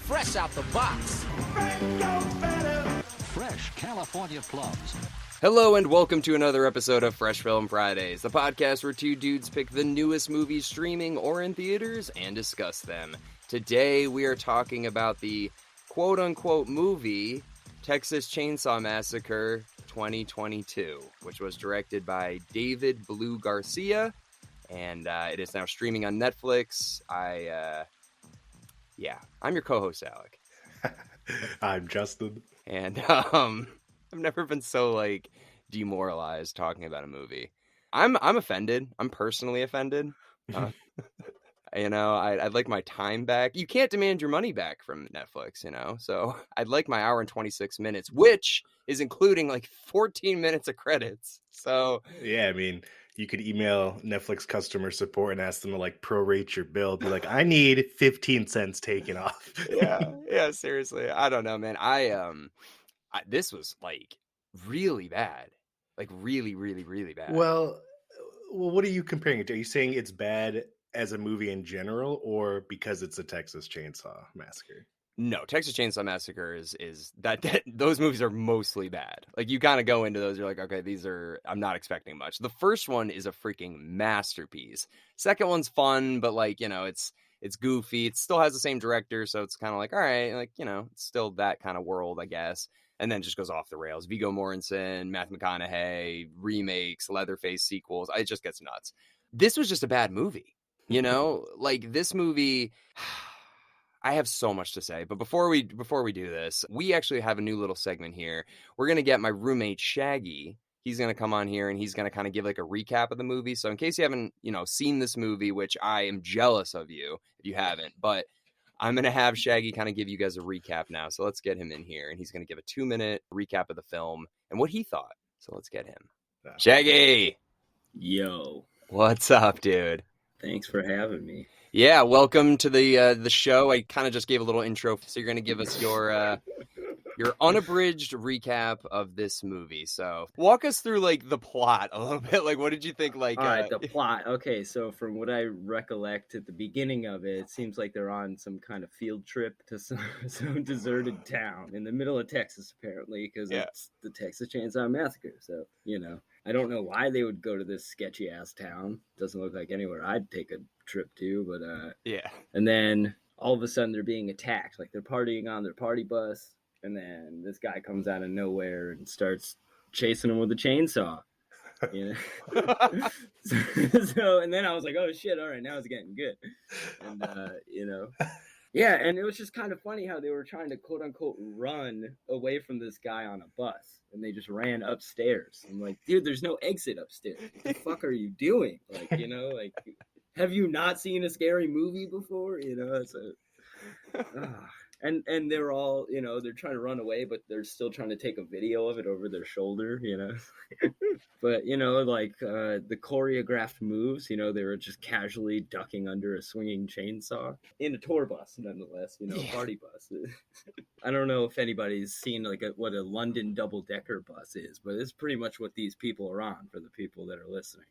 fresh out the box. Fresh California plums. Hello and welcome to another episode of Fresh Film Fridays, the podcast where two dudes pick the newest movies streaming or in theaters and discuss them. Today we are talking about the quote-unquote movie Texas Chainsaw Massacre 2022, which was directed by David Blue Garcia, and it is now streaming on Netflix. I'm your co-host, Alec. I'm Justin. And I've never been so demoralized talking about a movie. I'm offended. I'm personally offended. I'd like my time back. You can't demand your money back from Netflix, so I'd like my hour and 26 minutes, which is including 14 minutes of credits. So yeah, I mean, you could email Netflix customer support and ask them to prorate your bill. Be like, I need 15 cents taken off. yeah, seriously. I don't know, man. This was really bad, really, really, really bad. Well, what are you comparing it to? Are you saying it's bad as a movie in general, or because it's a Texas Chainsaw Massacre? No, Texas Chainsaw Massacre is that those movies are mostly bad. You kind of go into those, you're like, okay, I'm not expecting much. The first one is a freaking masterpiece. Second one's fun, but it's goofy. It still has the same director, so it's kind of all right, it's still that kind of world, I guess. And then just goes off the rails. Viggo Mortensen, Matthew McConaughey, remakes, Leatherface sequels. It just gets nuts. This was just a bad movie. This movie, I have so much to say. But before we do this, we actually have a new little segment here. We're going to get my roommate Shaggy. He's going to come on here and he's going to kind of give a recap of the movie. So in case you haven't, seen this movie, which I am jealous of you if you haven't, but I'm going to have Shaggy kind of give you guys a recap now. So let's get him in here and he's going to give a 2-minute recap of the film and what he thought. So let's get him. Shaggy! Yo. What's up, dude? Thanks for having me. Yeah, welcome to the show. I kind of just gave a little intro, so you're going to give us your unabridged recap of this movie. So walk us through the plot a little bit. What did you think? All right, the plot. Okay, so from what I recollect at the beginning of it, it seems like they're on some kind of field trip to some deserted town in the middle of Texas, apparently, because it's the Texas Chainsaw Massacre. So I don't know why they would go to this sketchy ass town. Doesn't look like anywhere I'd take a trip to, but yeah. And then all of a sudden they're being attacked. They're partying on their party bus, and then this guy comes out of nowhere and starts chasing them with a chainsaw. So and then I was like, oh shit, all right, now it's getting good. And yeah, and it was just kind of funny how they were trying to quote unquote run away from this guy on a bus, and they just ran upstairs. I'm like, dude, there's no exit upstairs. What the fuck are you doing? Have you not seen a scary movie before? And they're all, they're trying to run away, but they're still trying to take a video of it over their shoulder, But, the choreographed moves, they were just casually ducking under a swinging chainsaw in a tour bus, nonetheless, a party bus. I don't know if anybody's seen what a London double-decker bus is, but it's pretty much what these people are on for the people that are listening.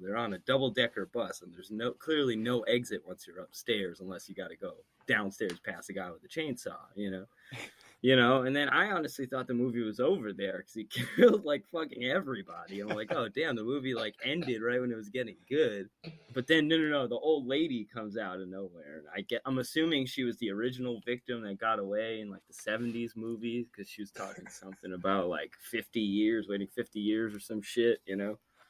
They're on a double-decker bus, and there's clearly no exit once you're upstairs unless you got to go downstairs past a guy with a chainsaw, and then I honestly thought the movie was over there because he killed fucking everybody. And I'm like, oh damn, the movie ended right when it was getting good. But then no, the old lady comes out of nowhere, and I'm assuming she was the original victim that got away in the 70s movies, because she was talking something about 50 years, waiting 50 years or some shit,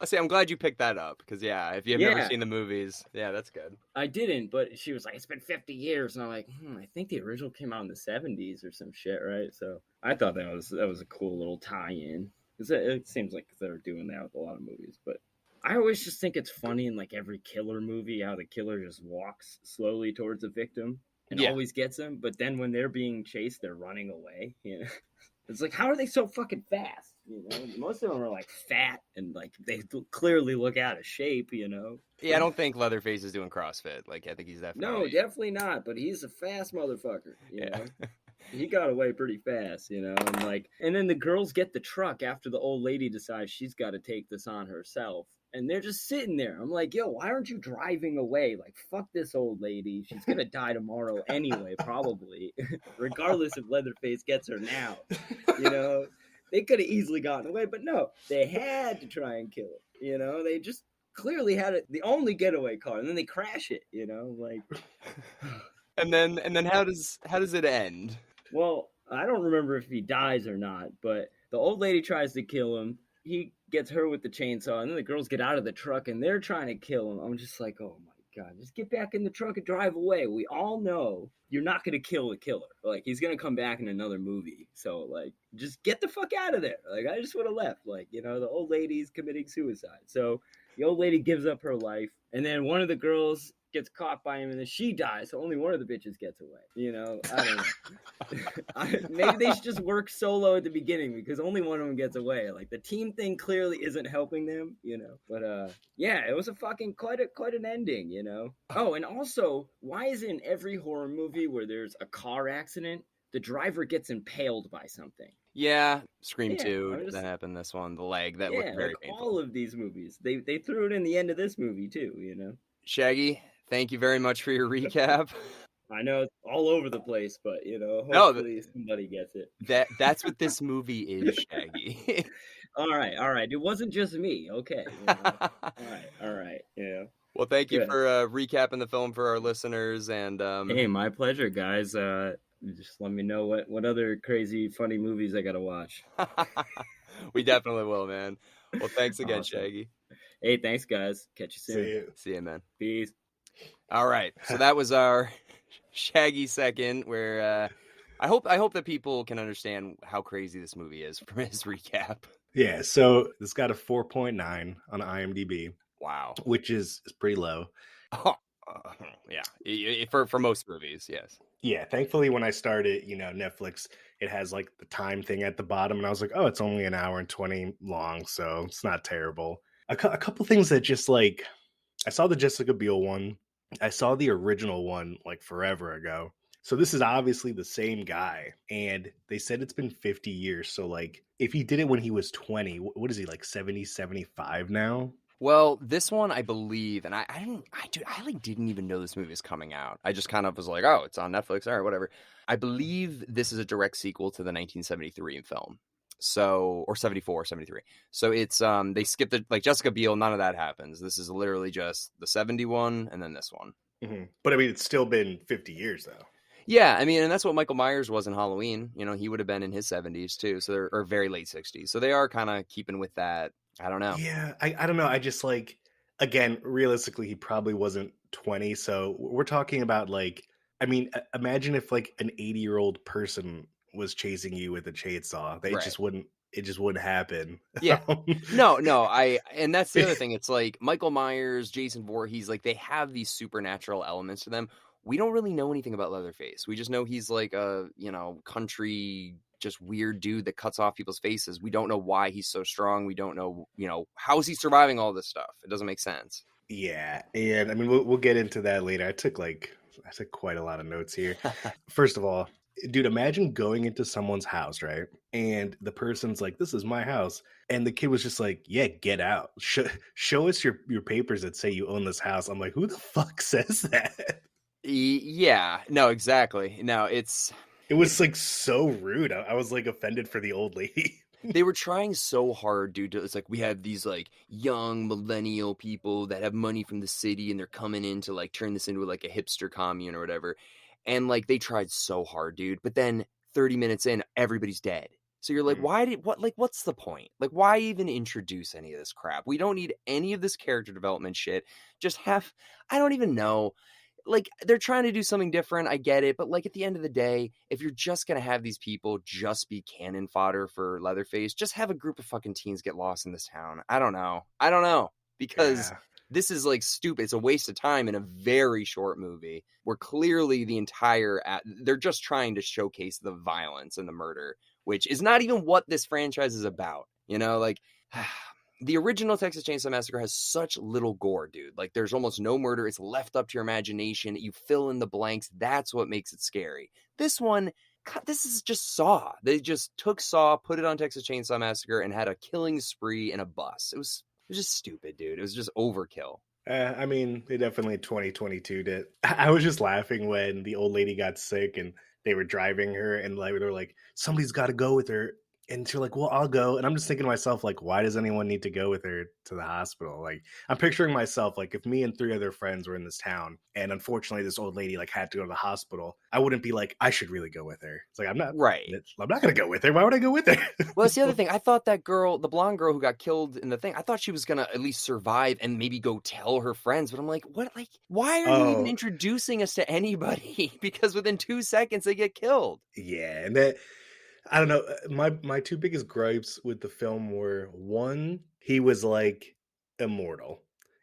I see. I'm glad you picked that up because, if you've never seen the movies, that's good. I didn't, but she was like, it's been 50 years. And I'm like, I think the original came out in the 70s or some shit, right? So I thought that was a cool little tie-in. Because it seems like they're doing that with a lot of movies. But I always just think it's funny in every killer movie how the killer just walks slowly towards the victim and always gets them. But then when they're being chased, they're running away. It's how are they so fucking fast? Most of them are fat and they clearly look out of shape. Yeah, I don't think Leatherface is doing CrossFit. I think he's definitely no, definitely not. But he's a fast motherfucker. You know? He got away pretty fast, and then the girls get the truck after the old lady decides she's got to take this on herself. and they're just sitting there. I'm like, yo, why aren't you driving away? Like, fuck this old lady. She's gonna die tomorrow anyway, probably, regardless if Leatherface gets her now. You know, they could have easily gotten away, but no, they had to try and kill her. You know, they just clearly had it, the only getaway car, and then they crash it. You know, like, And then how does it end? well, I don't remember if he dies or not, but the old lady tries to kill him. He gets her with the chainsaw, and then the girls get out of the truck and they're trying to kill him. I'm just like, oh my God, just get back in the truck and drive away. We all know you're not going to kill the killer. Like, he's going to come back in another movie. So, like, just get the fuck out of there. Like, I just would have left. Like, you know, the old lady's committing suicide. So the old lady gives up her life, and then one of the girls gets caught by him, and then she dies, so only one of the bitches gets away. You know, I don't know. Maybe they should just work solo at the beginning, because only one of them gets away. Like, the team thing clearly isn't helping them, you know. But yeah, it was a fucking quite an ending, you know. Oh, and also, why is it in every horror movie where there's a car accident, the driver gets impaled by something? Yeah, Scream Yeah, 2, that happened this one, the leg, that looked very like painful. all of these movies. They threw it in the end of this movie, too, you know. Shaggy, thank you very much for your recap. I know it's all over the place, but, you know, hopefully somebody gets it. That's what this movie is, Shaggy. All right. It wasn't just me. Okay. You know? All right. Yeah. Well, thank you for recapping the film for our listeners. And hey, my pleasure, guys. Just let me know what other crazy, funny movies I got to watch. We definitely will, man. Well, thanks again, Awesome. Shaggy. Hey, thanks, guys. Catch you soon. See you, man. Peace. All right. So that was our Shaggy second, where I hope that people can understand how crazy this movie is from his recap. Yeah, so this got a 4.9 on IMDb. Wow. Which is pretty low. Oh, yeah. For most movies, yes. Yeah, thankfully when I started, you know, Netflix, it has like the time thing at the bottom, and I was like, oh, it's only an hour and 20 long, so it's not terrible. A couple things that just like, I saw the Jessica Biel one. I saw the original one like forever ago. So this is obviously the same guy, and they said it's been 50 years. So like, if he did it when he was 20, what is he, like 70, 75 now? Well, this one, I believe, and I didn't even know this movie was coming out. I just kind of was like, oh, it's on Netflix, all right, whatever. I believe this is a direct sequel to the 1973 film. So, or 74, 73. So it's, they skipped it, like Jessica Biel, none of that happens. This is literally just the 71 and then this one. Mm-hmm. But I mean, it's still been 50 years though. Yeah, I mean, and that's what Michael Myers was in Halloween. You know, he would have been in his 70s too, so or very late 60s. So they are kind of keeping with that. I don't know. Yeah, I don't know. I just like, again, realistically, he probably wasn't 20. So we're talking about like, I mean, imagine if like an 80-year-old person was chasing you with a chainsaw. It just wouldn't happen. Yeah. No, and that's the other thing. It's like Michael Myers, Jason Voorhees, like they have these supernatural elements to them. We don't really know anything about Leatherface. We just know he's like a, you know, country, just weird dude that cuts off people's faces. We don't know why he's so strong. We don't know, you know, how is he surviving all this stuff? It doesn't make sense. Yeah. And I mean, we'll get into that later. I took quite a lot of notes here. First of all, dude, imagine going into someone's house, right? And the person's like, this is my house. And the kid was just like, yeah, get out. Show us your papers that say you own this house. I'm like, who the fuck says that? Yeah, no, exactly. No, it was like so rude. I was like offended for the old lady. They were trying so hard, dude. It's like we have these like young millennial people that have money from the city and they're coming in to like turn this into like a hipster commune or whatever. And like they tried so hard, dude. But then 30 minutes in, everybody's dead. So you're like, what's the point? Like, why even introduce any of this crap? We don't need any of this character development shit. Just I don't even know. Like, they're trying to do something different. I get it. But like at the end of the day, if you're just going to have these people just be cannon fodder for Leatherface, just have a group of fucking teens get lost in this town. I don't know. Because this is like stupid. It's a waste of time in a very short movie where clearly they're just trying to showcase the violence and the murder, which is not even what this franchise is about. You know, like the original Texas Chainsaw Massacre has such little gore, dude. Like there's almost no murder. It's left up to your imagination. You fill in the blanks. That's what makes it scary. This one, this is just Saw. They just took Saw, put it on Texas Chainsaw Massacre, and had a killing spree in a bus. was just stupid, dude. It was just overkill. I mean, they definitely 2022 did. I was just laughing when the old lady got sick and they were driving her, and like they were like, somebody's got to go with her. And she's like, well, I'll go. And I'm just thinking to myself, like, why does anyone need to go with her to the hospital? Like, I'm picturing myself, like, if me and 3 other friends were in this town, and unfortunately this old lady like had to go to the hospital, I wouldn't be like, I should really go with her. It's like, I'm not gonna go with her. Why would I go with her? Well, that's the other thing. I thought that girl, the blonde girl who got killed in the thing, I thought she was gonna at least survive and maybe go tell her friends. But I'm like, what? Like, why are you even introducing us to anybody? Because within 2 seconds they get killed. Yeah, and that, I don't know. My 2 biggest gripes with the film were, one, he was like immortal,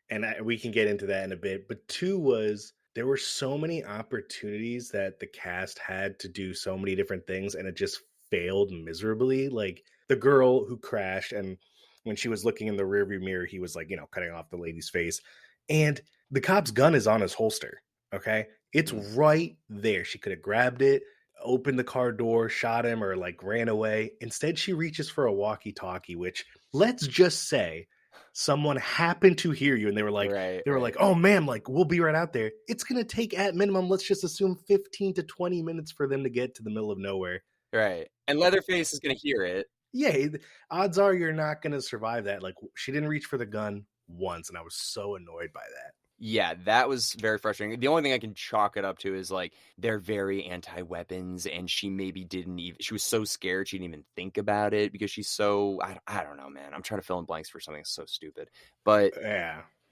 and we can get into that in a bit. But 2 was, there were so many opportunities that the cast had to do so many different things, and it just failed miserably. Like the girl who crashed, and when she was looking in the rearview mirror, he was like, cutting off the lady's face, and the cop's gun is on his holster. Okay, it's right there. She could have grabbed it, opened the car door, shot him, or like ran away. Instead, she reaches for a walkie-talkie, which, let's just say, someone happened to hear you and they were like, like, oh man, like, we'll be right out there. It's gonna take, at minimum, let's just assume 15 to 20 minutes for them to get to the middle of nowhere. Right. And Leatherface is gonna hear it. Yeah, odds are you're not gonna survive that. Like, she didn't reach for the gun once, and I was so annoyed by that. Yeah, that was very frustrating. The only thing I can chalk it up to is like they're very anti-weapons, and she maybe didn't even. She was so scared she didn't even think about it because she's so. I don't know, man. I'm trying to fill in blanks for something that's so stupid. But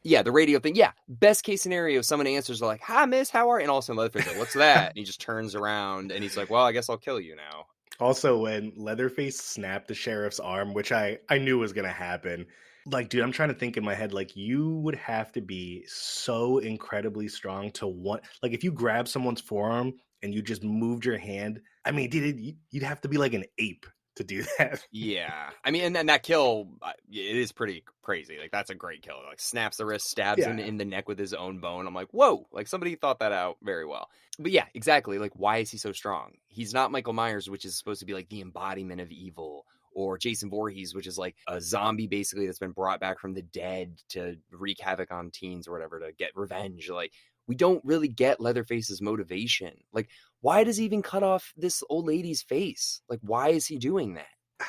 yeah, the radio thing. Yeah, best case scenario, someone answers like, "Hi, miss, how are you?" And all of a sudden, Leatherface like, "What's that?" And he just turns around and he's like, "Well, I guess I'll kill you now." Also, when Leatherface snapped the sheriff's arm, which I knew was gonna happen. Like, dude, I'm trying to think in my head, like, you would have to be so incredibly strong to want, like, if you grab someone's forearm and you just moved your hand, I mean, dude, you'd have to be like an ape to do that. Yeah. I mean, and that kill, it is pretty crazy. Like, that's a great kill. Like, snaps the wrist, stabs him in the neck with his own bone. I'm like, whoa, like, somebody thought that out very well. But yeah, exactly. Like, why is he so strong? He's not Michael Myers, which is supposed to be like the embodiment of evil, or Jason Voorhees, which is like a zombie basically that's been brought back from the dead to wreak havoc on teens or whatever, to get revenge. Like, we don't really get Leatherface's motivation. Like, why does he even cut off this old lady's face? Like, why is he doing that?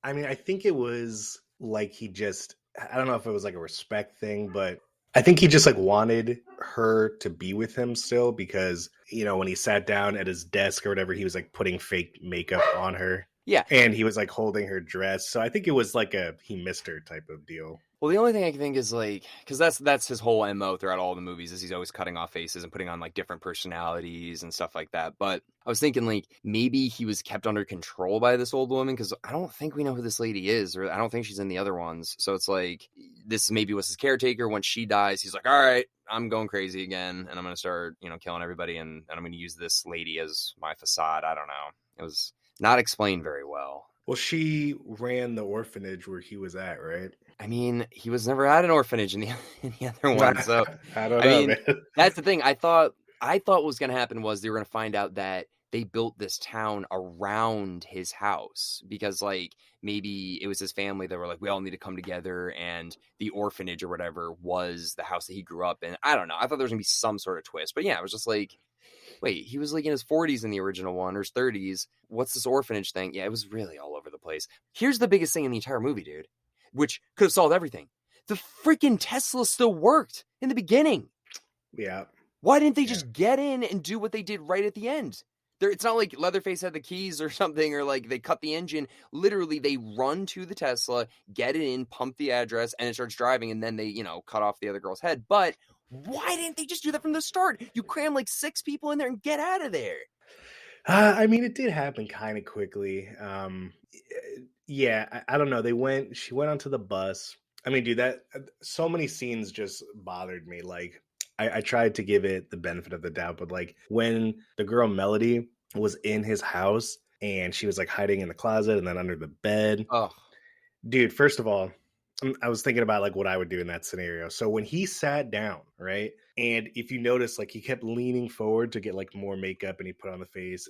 I mean, I think it was like I don't know if it was like a respect thing, but I think he just like wanted her to be with him still because, when he sat down at his desk or whatever, he was like putting fake makeup on her. Yeah. And he was like holding her dress. So I think it was like he missed her type of deal. Well, the only thing I can think is like, because that's his whole MO throughout all the movies, is he's always cutting off faces and putting on like different personalities and stuff like that. But I was thinking like maybe he was kept under control by this old woman, because I don't think we know who this lady is, or I don't think she's in the other ones. So it's like this maybe was his caretaker. Once she dies, he's like, all right, I'm going crazy again, and I'm going to start, killing everybody, and I'm going to use this lady as my facade. I don't know. It was not explained very well. Well, she ran the orphanage where he was at, right? I mean, he was never at an orphanage in the other one, so I don't know, man. That's the thing. I thought what was going to happen was they were going to find out that they built this town around his house, because like maybe it was his family that were like, we all need to come together, and the orphanage or whatever was the house that he grew up in. I don't know. I thought there was going to be some sort of twist, but yeah, it was just like, wait, he was like in his 40s in the original one, or his 30s. What's this orphanage thing? Yeah, it was really all over the place. Here's the biggest thing in the entire movie, dude, which could have solved everything. The freaking Tesla still worked in the beginning. Yeah. Why didn't they just get in and do what they did right at the end? It's not like Leatherface had the keys or something, or like they cut the engine. Literally, they run to the Tesla, get it in, pump the address, and it starts driving, and then they, cut off the other girl's head. But why didn't they just do that from the start? You cram like 6 people in there and get out of there. I mean, it did happen kind of quickly. Yeah, I don't know. She went onto the bus. I mean, dude, so many scenes just bothered me. Like, I tried to give it the benefit of the doubt, but like when the girl Melody was in his house and she was like hiding in the closet and then under the bed. Oh, dude, first of all, I was thinking about like what I would do in that scenario. So when he sat down, right? And if you notice, like he kept leaning forward to get like more makeup and he put on the face.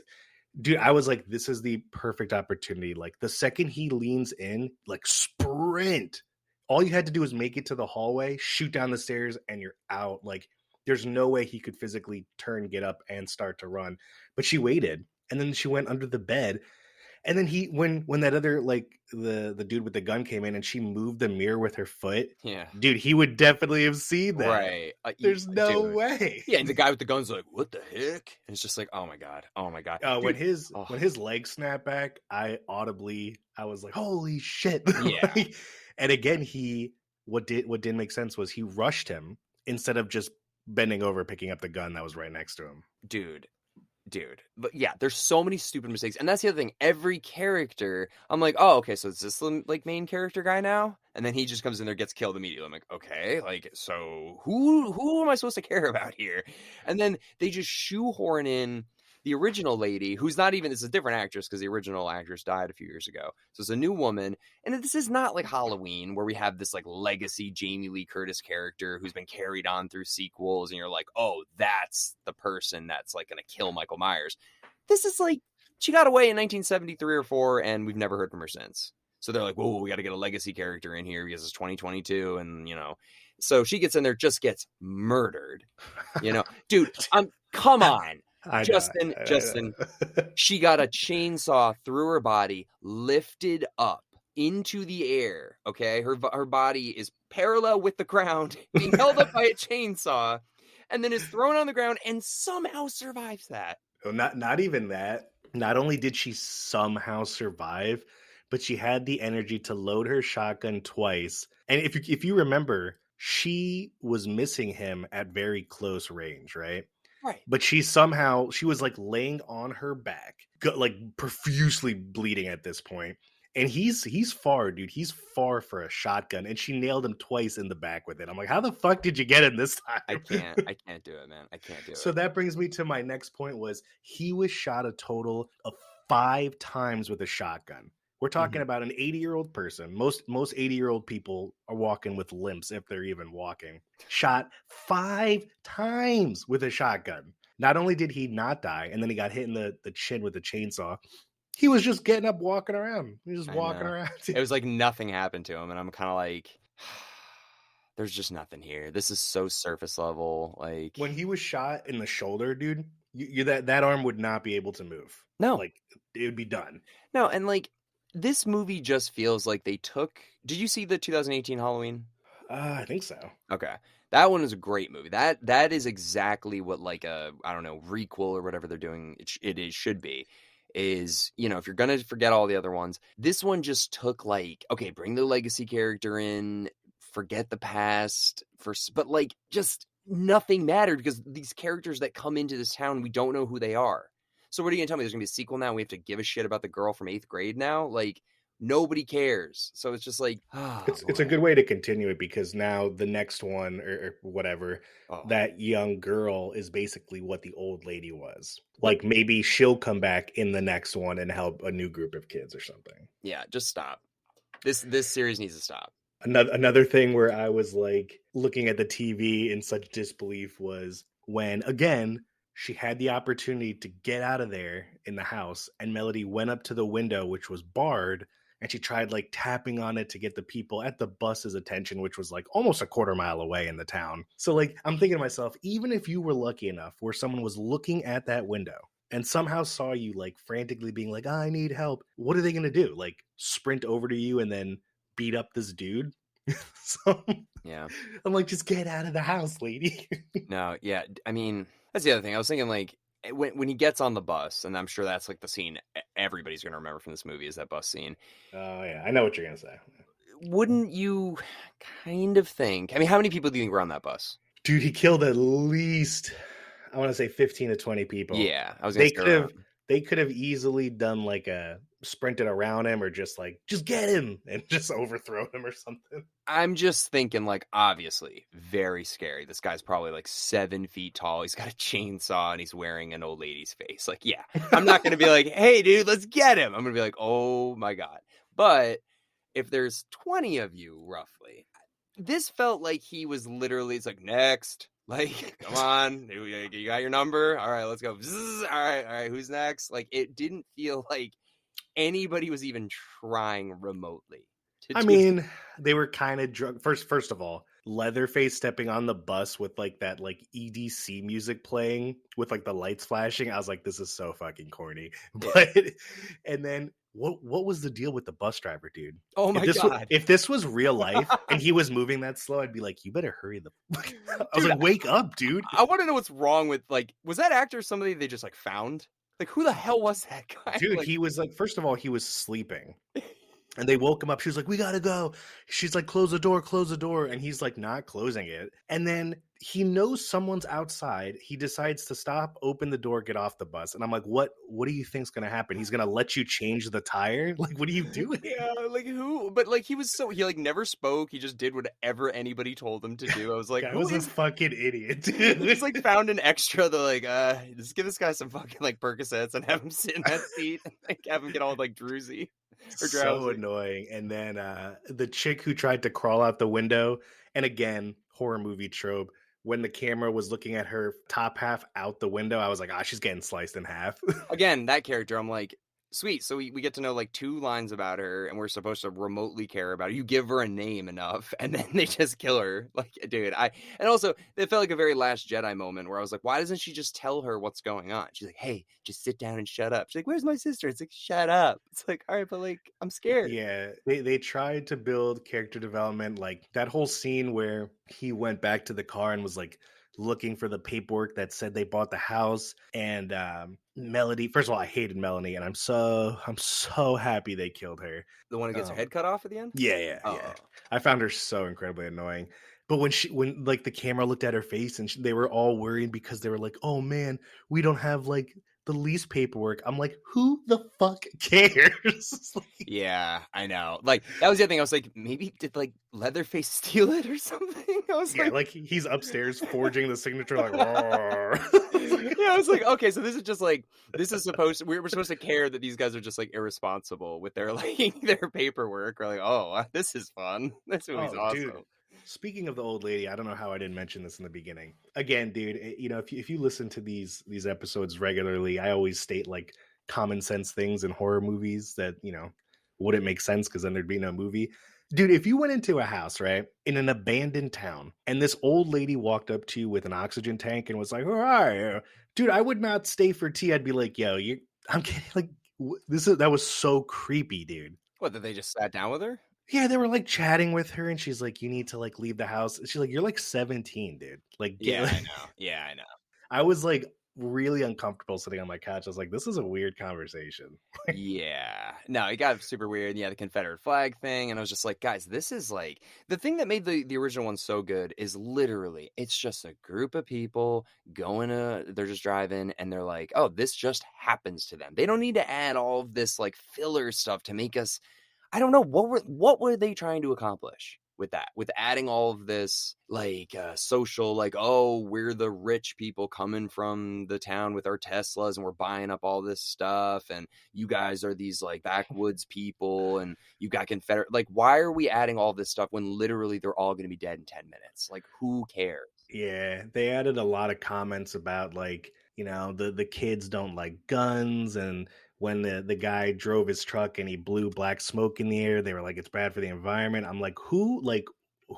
Dude, I was like, this is the perfect opportunity. Like the second he leans in, like sprint all you had to do was make it to the hallway, shoot down the stairs, and you're out. Like, there's no way he could physically turn, get up, and start to run. But she waited, and then she went under the bed. And then when that other, like, the dude with the gun came in and she moved the mirror with her foot, Yeah. dude, he would definitely have seen that. Right. There's no way. Yeah, and the guy with the gun's like, what the heck? And it's just like, oh my god. When his legs snapped back, I was like, holy shit. Yeah. And again, what didn't make sense was he rushed him instead of just bending over, picking up the gun that was right next to him. Dude. But yeah, there's so many stupid mistakes. And that's the other thing. Every character, I'm like, oh, okay, so is this the like main character guy now? And then he just comes in there, gets killed immediately. I'm like, okay, like, so who am I supposed to care about here? And then they just shoehorn in the original lady, who's not even, it's a different actress because the original actress died a few years ago. So it's a new woman. And this is not like Halloween where we have this like legacy Jamie Lee Curtis character who's been carried on through sequels. And you're like, oh, that's the person that's like going to kill Michael Myers. This is like, she got away in 1973 or 4 and we've never heard from her since. So they're like, whoa, we got to get a legacy character in here because it's 2022. And, you know, so she gets in there, just gets murdered. You know, dude, come on. Justin, she got a chainsaw through her body, lifted up into the air. Okay, her body is parallel with the ground, being held up by a chainsaw, and then is thrown on the ground and somehow survives that. Not even that. Not only did she somehow survive, but she had the energy to load her shotgun twice. And if you remember, she was missing him at very close range, right? Right. But she was like laying on her back, like profusely bleeding at this point. And he's far, dude. He's far for a shotgun. And she nailed him twice in the back with it. I'm like, how the fuck did you get him this time? I can't do it, man. I can't do it. So that brings me to my next point was he was shot a total of 5 times with a shotgun. We're talking about an 80-year-old person. Most 80-year-old people are walking with limps if they're even walking. Shot 5 times with a shotgun. Not only did he not die, and then he got hit in the chin with a chainsaw, he was just getting up, walking around. He was just walking around. It was like nothing happened to him, and I'm kind of like, there's just nothing here. This is so surface level. Like when he was shot in the shoulder, dude, that arm would not be able to move. No, like it would be done. No, and like. This movie just feels like they took... Did you see the 2018 Halloween? I think so. Okay. That one is a great movie. That is exactly what like a, I don't know, Requel or whatever they're doing should be. Is, you know, if you're going to forget all the other ones, this one just took like, okay, bring the legacy character in, forget the past, but like just nothing mattered because these characters that come into this town, we don't know who they are. So what are you going to tell me? There's going to be a sequel now? We have to give a shit about the girl from 8th grade now? Like, nobody cares. So it's just like... It's a good way to continue it because now the next one or whatever, that young girl is basically what the old lady was. Like, maybe she'll come back in the next one and help a new group of kids or something. Yeah, just stop. This series needs to stop. Another thing where I was, like, looking at the TV in such disbelief was when, again... She had the opportunity to get out of there in the house, and Melody went up to the window, which was barred, and she tried like tapping on it to get the people at the bus's attention, which was like almost a quarter mile away in the town. So like, I'm thinking to myself, even if you were lucky enough where someone was looking at that window and somehow saw you like frantically being like, I need help, what are they going to do? Like sprint over to you and then beat up this dude? So yeah, I'm like, just get out of the house, lady. No, yeah. I mean, that's the other thing. I was thinking like when he gets on the bus, and I'm sure that's like the scene everybody's going to remember from this movie is that bus scene. Oh yeah, I know what you're going to say. Wouldn't you kind of think? I mean, how many people do you think were on that bus? Dude, he killed at least, I want to say 15 to 20 people. Yeah, I was going to say they could have easily done like a sprinted around him or just get him and just overthrow him or something. I'm just thinking like, obviously very scary. This guy's probably like 7 feet tall. He's got a chainsaw and he's wearing an old lady's face. Like, yeah, I'm not going to be like, hey dude, let's get him. I'm going to be like, oh my God. But if there's 20 of you roughly, this felt like he was literally, it's like, next. Like, come on, you got your number? All right, let's go. All right, who's next? Like, it didn't feel like anybody was even trying remotely. I mean, they were kind of drunk. First of all, Leatherface stepping on the bus with like that like EDC music playing with like the lights flashing. I was like, this is so fucking corny. But and then what was the deal with the bus driver, dude? Oh my God. If this was real life and he was moving that slow, I'd be like, you better hurry the I was Dude, like, wake up, dude. I want to know what's wrong with, like, was that actor somebody they just like found? Like, who the hell was that guy? Dude, like, he was like, first of all, he was sleeping. And they woke him up. She was like, we gotta go. She's like, close the door. And he's like, not closing it. And then he knows someone's outside. He decides to stop, open the door, get off the bus. And I'm like, what do you think's gonna happen? He's gonna let you change the tire? Like, what are you doing? Yeah, like who? But like he like never spoke. He just did whatever anybody told him to do. I was like, I was a fucking idiot. He's like found an extra. They're like, just give this guy some fucking like Percocets and have him sit in that seat and like have him get all like drowsy. So annoying. And then the chick who tried to crawl out the window, and again, horror movie trope, when the camera was looking at her top half out the window, I was like, she's getting sliced in half. Again, that character, I'm like, sweet. So we get to know like 2 lines about her, and we're supposed to remotely care about her. You give her a name enough, and then they just kill her. Like, dude, and also it felt like a very Last Jedi moment where I was like, why doesn't she just tell her what's going on? She's like, hey, just sit down and shut up. She's like, where's my sister? It's like, shut up. It's like, all right, but like, I'm scared. Yeah, they tried to build character development, like that whole scene where he went back to the car and was like looking for the paperwork that said they bought the house. And Melody, first of all, I hated Melanie, and I'm so happy they killed her. The one who gets her head cut off at the end? Yeah. I found her so incredibly annoying. But when like the camera looked at her face and they were all worried because they were like, oh man, we don't have like the lease paperwork. I'm like, who the fuck cares? Like, yeah, I know. Like that was the other thing. I was like, maybe did like Leatherface steal it or something? I was like he's upstairs forging the signature. Like, yeah, I was like, okay, so this is just like we're supposed to care that these guys are just like irresponsible with their like their paperwork. We're like, oh, this is fun. This movie's awesome. Dude. Speaking of the old lady, I don't know how I didn't mention this in the beginning. Again, dude, if you listen to these episodes regularly, I always state like common sense things in horror movies that, wouldn't make sense because then there'd be no movie. Dude, if you went into a house, right, in an abandoned town, and this old lady walked up to you with an oxygen tank and was like, who are you? Dude, I would not stay for tea. I'd be like, yo, I'm kidding. Like, that was so creepy, dude. What, that they just sat down with her? Yeah, they were like chatting with her, and she's like, you need to like leave the house. She's like, you're like 17, dude. Like, yeah, I know. Yeah, I know. I was like really uncomfortable sitting on my couch. I was like, this is a weird conversation. Yeah. No, it got super weird. Yeah, the Confederate flag thing. And I was just like, guys, this is like the thing that made the original one so good is literally it's just a group of people they're just driving and they're like, oh, this just happens to them. They don't need to add all of this like filler stuff to make us. I don't know what were they trying to accomplish with that, with adding all of this like social, like, oh, we're the rich people coming from the town with our Teslas and we're buying up all this stuff, and you guys are these like backwoods people and you got Confederate, like, why are we adding all this stuff when literally they're all going to be dead in 10 minutes? Like, who cares? Yeah, they added a lot of comments about like, the kids don't like guns, and when the guy drove his truck and he blew black smoke in the air, they were like, it's bad for the environment. I'm like, who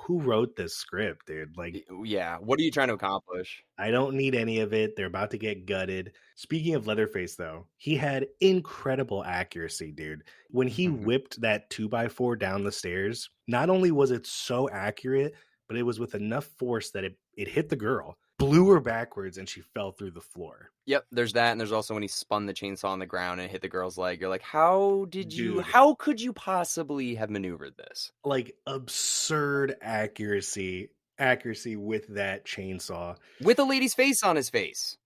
wrote this script, dude? Like, yeah, what are you trying to accomplish? I don't need any of it. They're about to get gutted. Speaking of Leatherface, though, he had incredible accuracy, dude. When he whipped that 2x4 down the stairs, not only was it so accurate, but it was with enough force that it hit the girl, blew her backwards, and she fell through the floor. Yep, there's that, and there's also when he spun the chainsaw on the ground and hit the girl's leg. You're like, how could you possibly have maneuvered this? Like, absurd accuracy with that chainsaw. With a lady's face on his face.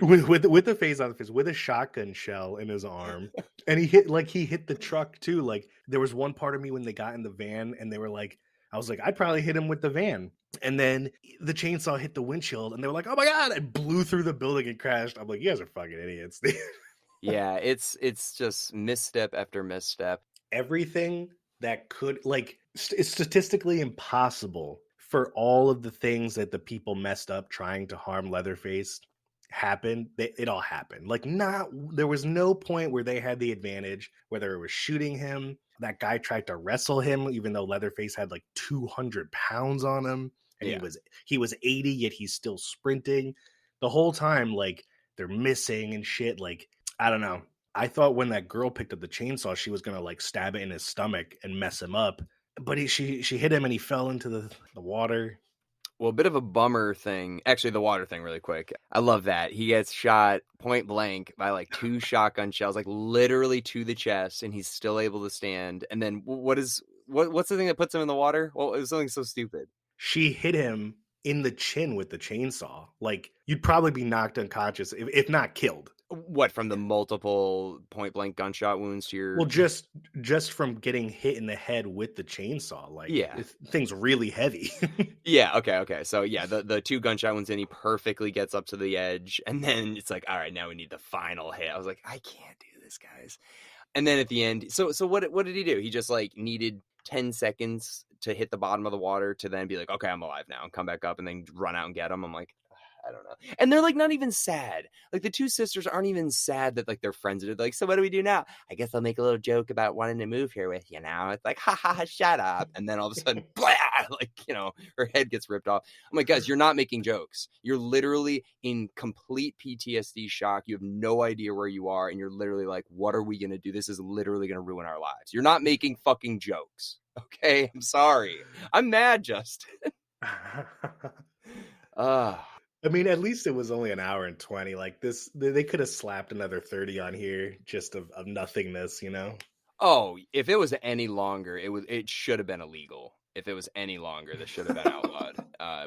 With the face on his face, with a shotgun shell in his arm. And he hit the truck too. Like, there was one part of me when they got in the van and they were like, I was like, I'd probably hit him with the van. And then the chainsaw hit the windshield and they were like, oh my God, it blew through the building and crashed. I'm like, you guys are fucking idiots. Yeah, it's just misstep after misstep. Everything that could, like, it's statistically impossible for all of the things that the people messed up trying to harm Leatherface. happened, it all happened. Like, there was no point where they had the advantage, whether it was shooting him. That guy tried to wrestle him, even though Leatherface had like 200 pounds on him, and Yeah. he was 80, yet he's still sprinting the whole time. Like, they're missing and shit. Like, I don't know. I thought when that girl picked up the chainsaw, she was gonna like stab it in his stomach and mess him up, but she hit him and he fell into the water. Well, a bit of a bummer thing. Actually, the water thing really quick. I love that. He gets shot point blank by like 2 shotgun shells, like literally to the chest, and he's still able to stand. And then what's the thing that puts him in the water? Well, it was something so stupid. She hit him in the chin with the chainsaw. Like, you'd probably be knocked unconscious, if not killed. What, from the multiple point blank gunshot wounds to your... Well, just from getting hit in the head with the chainsaw. Like, yeah, thing's really heavy. Yeah, okay. So yeah, the 2 gunshot wounds in, he perfectly gets up to the edge, and then it's like, all right, now we need the final hit. I was like, I can't do this, guys. And then at the end, so what did he do? He just like needed 10 seconds to hit the bottom of the water to then be like, okay, I'm alive now, and come back up and then run out and get him. I'm like, I don't know. And they're like not even sad. Like, the 2 sisters aren't even sad that like their friends are like, so what do we do now? I guess I'll make a little joke about wanting to move here with you now. It's like, ha ha ha, shut up. And then all of a sudden, blah, like, you know, her head gets ripped off. I'm like, guys, you're not making jokes. You're literally in complete PTSD shock. You have no idea where you are, and you're literally like, what are we gonna do? This is literally gonna ruin our lives. You're not making fucking jokes. Okay, I'm sorry. I'm mad, Justin. I mean, at least it was only an hour and 20. Like, this, they could have slapped another 30 on here just of nothingness, you know? Oh, if it was any longer, it should have been illegal. If it was any longer, this should have been outlawed.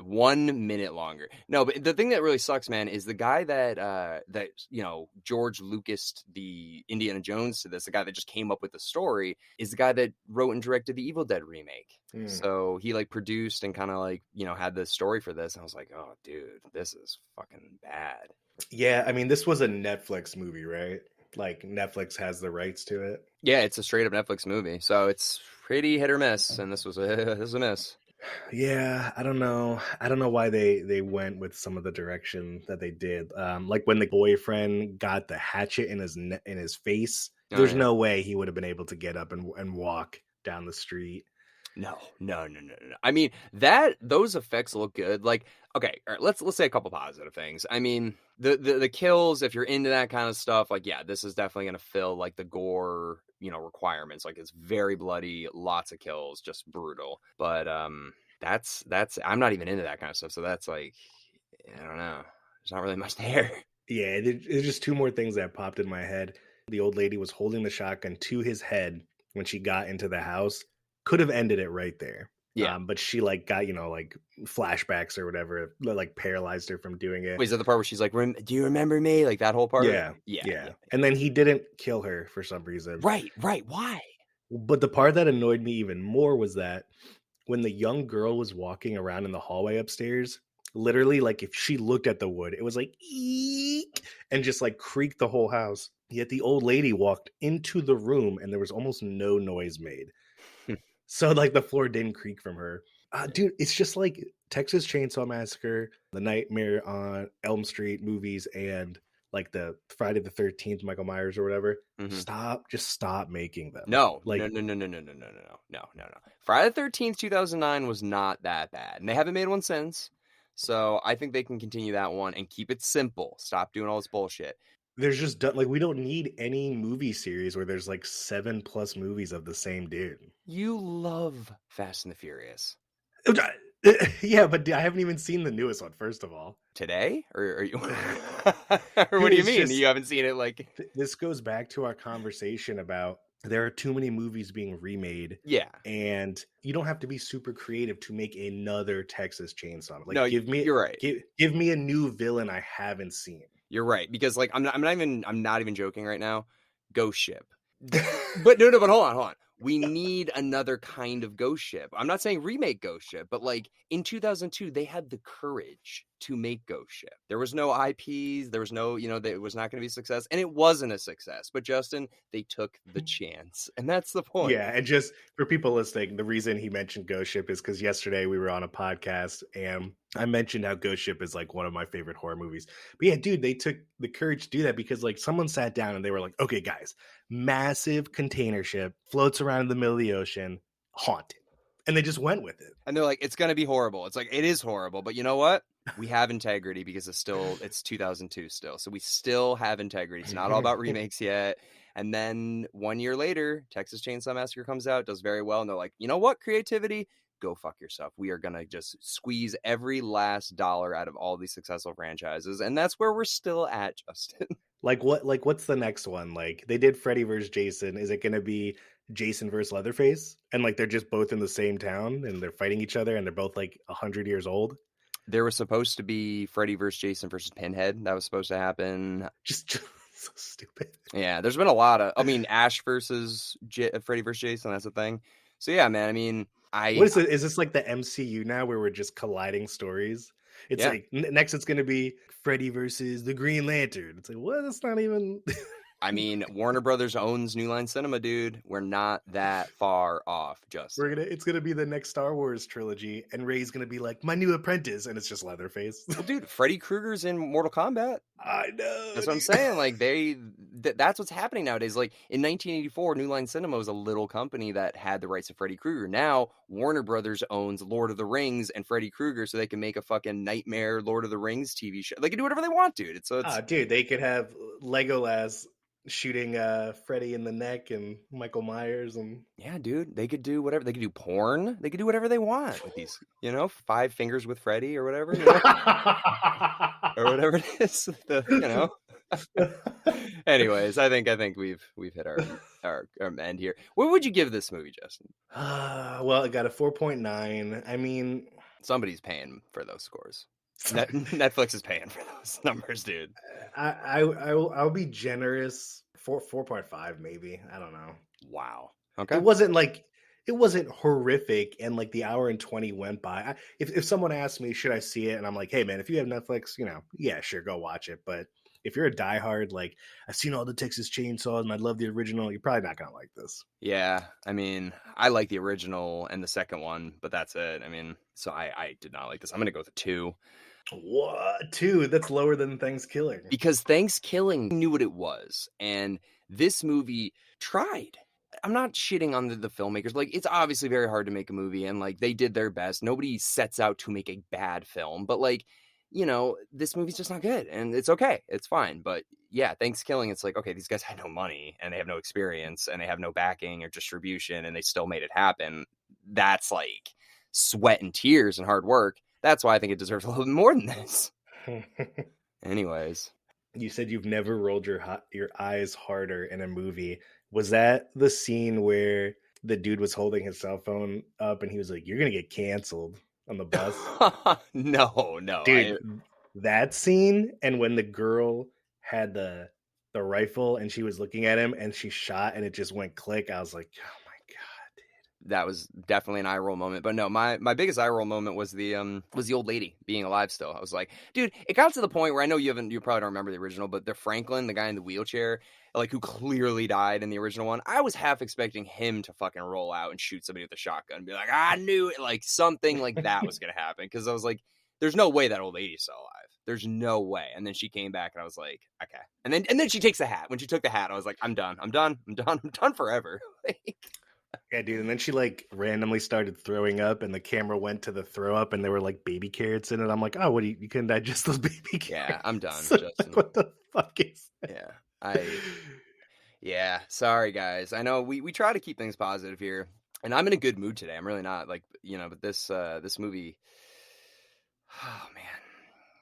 1 minute longer. No, but the thing that really sucks, man, is the guy that you know, George Lucas, the Indiana Jones to this, the guy that just came up with the story, is the guy that wrote and directed the Evil Dead remake. So he like produced and kind of like, you know, had the story for this. And I was like, oh, dude, this is fucking bad. Yeah, I mean, this was a Netflix movie, right? Like, Netflix has the rights to it. Yeah, it's a straight up Netflix movie, so it's pretty hit or miss, and this was a miss. Yeah, I don't know why they went with some of the direction that they did. Like when the boyfriend got the hatchet in his face, there's no way he would have been able to get up and walk down the street. No. I mean, those effects look good. Like, okay, all right, let's say a couple positive things. I mean, the kills, if you're into that kind of stuff, like, yeah, this is definitely gonna fill like the gore, you know, requirements. Like, it's very bloody, lots of kills, just brutal. But that's I'm not even into that kind of stuff. So that's like, I don't know. There's not really much there. Yeah, there's just 2 more things that popped in my head. The old lady was holding the shotgun to his head when she got into the house. Could have ended it right there. Yeah. But she like got, you know, like flashbacks or whatever, like paralyzed her from doing it. Wait, is that the part where she's like, do you remember me? Like that whole part? Yeah. And then he didn't kill her for some reason. Right. Why? But the part that annoyed me even more was that when the young girl was walking around in the hallway upstairs, literally, like, if she looked at the wood, it was like, eek, and just like creaked the whole house. Yet the old lady walked into the room and there was almost no noise made. So, like, the floor didn't creak from her. Dude, it's just like Texas Chainsaw Massacre, the Nightmare on Elm Street movies, and like the Friday the 13th Michael Myers or whatever. Just stop making them. No. Like, No. Friday the 13th, 2009 was not that bad. And they haven't made one since. So I think they can continue that one and keep it simple. Stop doing all this bullshit. There's just, like, we don't need any movie series where there's like 7+ movies of the same dude. You love Fast and the Furious. Yeah, but I haven't even seen the newest one, first of all. Today? Or are you... or what do you mean? You haven't seen it, like... This goes back to our conversation about there are too many movies being remade. Yeah. And you don't have to be super creative to make another Texas Chainsaw. Like, no, you're right. Give me a new villain I haven't seen. You're right, because like I'm not even joking right now. Ghost Ship. But no, but hold on. We need another kind of Ghost Ship. I'm not saying remake Ghost Ship, but like in 2002, they had the courage to make Ghost Ship. There was no IPs. There was no, it was not going to be a success. And it wasn't a success. But Justin, they took the chance. And that's the point. Yeah, and just for people listening, the reason he mentioned Ghost Ship is because yesterday we were on a podcast and I mentioned how Ghost Ship is like one of my favorite horror movies. But yeah, dude, they took the courage to do that because like someone sat down and they were like, okay, guys, massive container ship floats around in the middle of the ocean, haunted. And they just went with it. And they're like, it's going to be horrible. It's like, it is horrible. But you know what? We have integrity because it's 2002 still. So we still have integrity. It's not all about remakes yet. And then 1 year later, Texas Chainsaw Massacre comes out, does very well. And they're like, you know what? Creativity, go fuck yourself. We are going to just squeeze every last dollar out of all these successful franchises. And that's where we're still at, Justin. What's the next one? Like they did Freddy vs. Jason. Is it going to be Jason versus Leatherface? And like they're just both in the same town and they're fighting each other and they're both like 100 years old. There was supposed to be Freddy vs. Jason versus Pinhead. That was supposed to happen. Just so stupid. Yeah, there's been a lot of, Ash versus Freddy vs. Jason. That's a thing. So yeah, man, I mean, what is it? Is this like the MCU now where we're just colliding stories? It's like next it's going to be Freddy versus the Green Lantern. It's like, what? That's not even. I mean, Warner Brothers owns New Line Cinema, dude. We're not that far off, Justin. It's gonna be the next Star Wars trilogy, and Rey's gonna be like my new apprentice, and it's just Leatherface. Well, dude, Freddy Krueger's in Mortal Kombat. I know. That's what I'm saying. Like that's what's happening nowadays. Like in 1984, New Line Cinema was a little company that had the rights to Freddy Krueger. Now Warner Brothers owns Lord of the Rings and Freddy Krueger, so they can make a fucking nightmare Lord of the Rings TV show. They can do whatever they want, dude. Dude, they could have Legolas shooting Freddy in the neck and Michael Myers and yeah, dude, they could do whatever. They could do porn. They could do whatever they want with these, 5 fingers with Freddy or whatever, or whatever it is. Anyways, I think we've hit our end here. What would you give this movie, Justin? Well, it got a 4.9. I mean, somebody's paying for those scores. Netflix is paying for those numbers, dude. I'll be generous. 4.5 maybe. I don't know. Wow. Okay. It wasn't horrific, and like the hour and 20 went by. If someone asked me, should I see it, and I'm like, hey man, if you have Netflix, yeah, sure, go watch it. But if you're a diehard, like I've seen all the Texas Chainsaws and I love the original, you're probably not gonna like this. Yeah, I mean, I like the original and the second one, but that's it. I mean, so I did not like this. I'm gonna go with a 2. What? 2? That's lower than Thanksgiving. Because Thanksgiving knew what it was, and this movie tried. I'm not shitting on the filmmakers. Like, it's obviously very hard to make a movie, and like they did their best. Nobody sets out to make a bad film, but like, this movie's just not good, and it's okay. It's fine. But yeah, Thanksgiving, it's like, okay, these guys had no money, and they have no experience, and they have no backing or distribution, and they still made it happen. That's like sweat and tears and hard work. That's why I think it deserves a little bit more than this. Anyways. You said you've never rolled your eyes harder in a movie. Was that the scene where the dude was holding his cell phone up and he was like, you're going to get canceled on the bus? No. Dude, that scene, and when the girl had the rifle and she was looking at him and she shot and it just went click, I was like, oh my God, dude. That was definitely an eye roll moment. But no, my biggest eye roll moment was the old lady being alive still. I was like, dude, it got to the point where I know you probably don't remember the original, but the Franklin, the guy in the wheelchair, like who clearly died in the original one, I was half expecting him to fucking roll out and shoot somebody with a shotgun and be like, I knew it, like something like that was gonna happen. Because I was like, there's no way that old lady's still alive. There's no way. And then she came back and I was like, okay. And then she takes the hat. When she took the hat, I was like, I'm done forever. Yeah, dude. And then she like randomly started throwing up and the camera went to the throw up and there were like baby carrots in it. I'm like, oh, what, you couldn't digest those baby carrots? Yeah, I'm done. So, Justin. like, what the fuck is that? Yeah, sorry guys. I know we try to keep things positive here, and I'm in a good mood today. I'm really not, like, but this movie, oh man,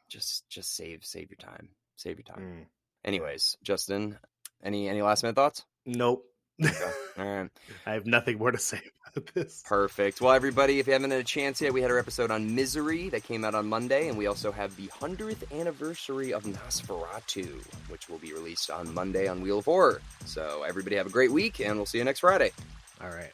just save your time. Save your time. Anyways, Justin, any last minute thoughts? Nope. Okay. All right. I have nothing more to say about this. Perfect. Well, everybody, if you haven't had a chance yet, we had our episode on Misery that came out on Monday, and we also have the 100th anniversary of Nosferatu, which will be released on Monday on Wheel of Horror. So everybody have a great week, and we'll see you next Friday. All right.